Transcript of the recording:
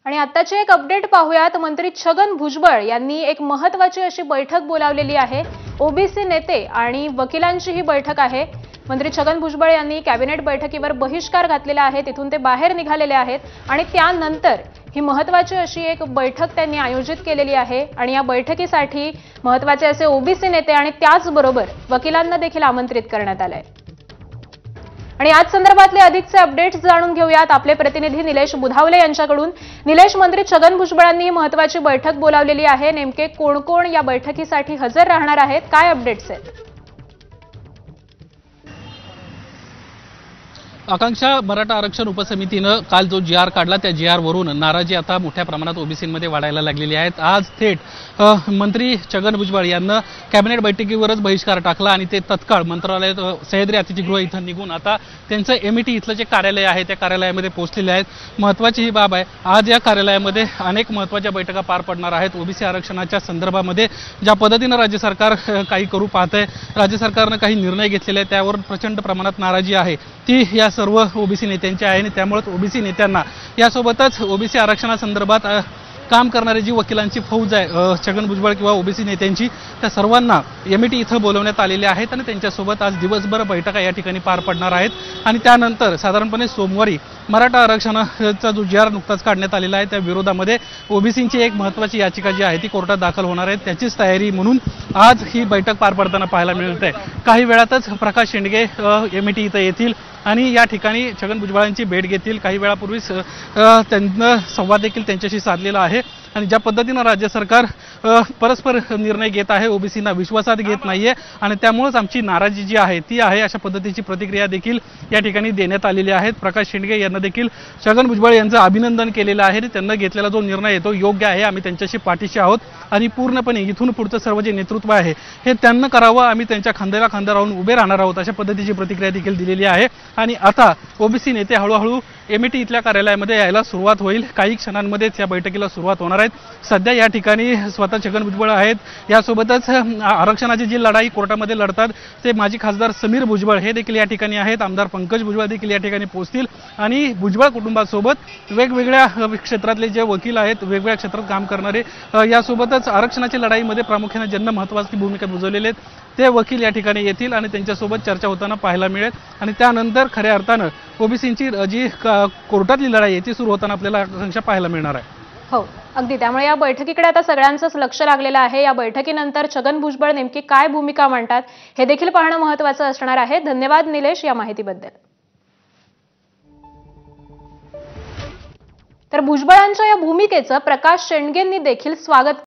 आणि आताची एक अपडेट पाहूयात। मंत्री छगन भुजबळ यांनी एक महत्त्वाची अशी बैठक बोलावलेली आहे। ओबीसी नेते आणि वकिलांची ही बैठक आहे। मंत्री छगन भुजबळ यांनी कॅबिनेट बैठकीवर बहिष्कार घातलेला आहे, तिथून ते बाहेर निघालेले आहेत आणि त्यानंतर ही महत्त्वाची अशी एक बैठक त्यांनी आयोजित केलेली आहे आणि या बैठकीसाठी महत्त्वाचे असे ओबीसी नेते आणि त्याचबरोबर वकिलांना देखील आमंत्रित करण्यात आले आहे। आणि आज संदर्भातले अधिकचे अपडेट्स जाणून घेऊयात आपले प्रतिनिधी निलेश बुधावले यांच्याकडून। निलेश, मंत्री छगन भुजबळांनी ही महत्त्वाची बैठक बोलावलेली आहे, नेमके कोण कोण या बैठकीसाठी हजर राहणार आहेत, काय अपडेट्स आहेत? आकांक्षा, मराठा आरक्षण उपसमितीनं काल जो जी आर काढला त्या जी आर वरून नाराजी आता मोठ्या प्रमाणात ओबीसीमध्ये वाढायला लागलेली आहेत। आज थेट मंत्री छगन भुजबळ यांना कॅबिनेट बैठकीवरच बहिष्कार टाकला आणि ते तत्काळ मंत्रालयात सह्याद्री अतिथीगृह इथं निघून आता त्यांचं एमईटी इथलं जे कार्यालय आहे त्या कार्यालयामध्ये पोहोचलेले आहेत। महत्त्वाची ही बाब आहे, आज या कार्यालयामध्ये अनेक महत्त्वाच्या बैठका पार पडणार आहेत। ओबीसी आरक्षणाच्या संदर्भामध्ये ज्या पद्धतीनं राज्य सरकार काही करू पाहतंय, राज्य सरकारनं काही निर्णय घेतलेले आहेत, त्यावर प्रचंड प्रमाणात नाराजी आहे ती या सर्व ओबीसी नेत्यांची आहे आणि त्यामुळेच ओबीसी नेत्यांना यासोबतच ओबीसी आरक्षणासंदर्भात काम करणारी जी वकिलांची फौज आहे छगन भुजबळ किंवा ओबीसी नेत्यांची, त्या सर्वांना एमईटी इथं बोलवण्यात आलेले आहेत आणि त्यांच्यासोबत आज दिवसभर बैठका या ठिकाणी पार पडणार आहेत। आणि त्यानंतर साधारणपणे सोमवारी मराठा आरक्षणाचा जो जी आर नुकताच काढण्यात आलेला आहे त्या विरोधामध्ये ओबीसींची एक महत्त्वाची याचिका जी आहे ती कोर्टात दाखल होणार आहे, त्याचीच तयारी म्हणून आज ही बैठक पार पडताना पाहायला मिळत आहे। काही वेळातच प्रकाश शेंडगे एमईटी इथं येतील आणि या ठिकाणी छगन भुजबळांची भेट घेतील। काही वेळापूर्वीच त्यांना संवाद देखील त्यांच्याशी साधलेला आहे आणि ज्या पद्धतीनं राज्य सरकार परस्पर निर्णय घेत आहे, ओबीसींना विश्वासात घेत नाहीये आणि त्यामुळेच आमची नाराजी जी आहे ती आहे, अशा पद्धतीची प्रतिक्रिया देखील या ठिकाणी देण्यात आलेली आहे। प्रकाश शेंडगे यांना देखील छगन भुजबळ यांचं अभिनंदन केलेलं आहे। त्यांना घेतलेला जो निर्णय आहे तो योग्य आहे, आम्ही त्यांच्याशी पाठीशी आहोत आणि पूर्णपणे इथून पुढचं सर्व जे नेतृत्व आहे हे त्यांना करावं, आम्ही त्यांच्या खांद्याला खांदा राहून उभे राहणार आहोत, अशा पद्धतीची प्रतिक्रिया देखील दिलेली आहे। आणि आता ओबीसी नेते हळूहळू एमईटी इथल्या कार्यालयामध्ये यायला सुरुवात होईल। काही क्षणांमध्येच या बैठकीला सुरुवात होणार आहेत। सध्या या ठिकाणी स्वतः छगन भुजबळ आहेत, यासोबतच आरक्षणाची जी लढाई कोर्टामध्ये लढतात ते माजी खासदार समीर भुजबळ हे देखील या ठिकाणी आहेत। आमदार पंकज भुजबळ देखील या ठिकाणी पोहोचतील आणि भुजबळ कुटुंबासोबत वेगवेगळ्या क्षेत्रातले जे वकील आहेत, वेगवेगळ्या क्षेत्रात काम करणारे, यासोबतच आरक्षणाच्या लढाईमध्ये प्रामुख्याने ज्यांना महत्त्वाची भूमिका बजावलेली आहेत ते वकील या ठिकाणी येतील आणि त्यांच्यासोबत चर्चा होताना पाहायला मिळेल आणि त्यानंतर खऱ्या अर्थानं ओबीसींची जी कोर्टातली लढाई आहे ती सुरू होताना आपल्याला आकांक्षा पाहायला मिळणार आहे। हो, अगदी। त्यामुळे या बैठकीकडे आता सगळ्यांचंच लक्ष लागलेलं आहे। या बैठकीनंतर छगन भुजबळ नेमकी काय भूमिका मांडतात हे देखील पाहणं महत्त्वाचं असणार आहे। धन्यवाद निलेश या माहितीबद्दल। तर भुजबळांच्या या भूमिकेचं प्रकाश शेंडगेंनी देखील स्वागत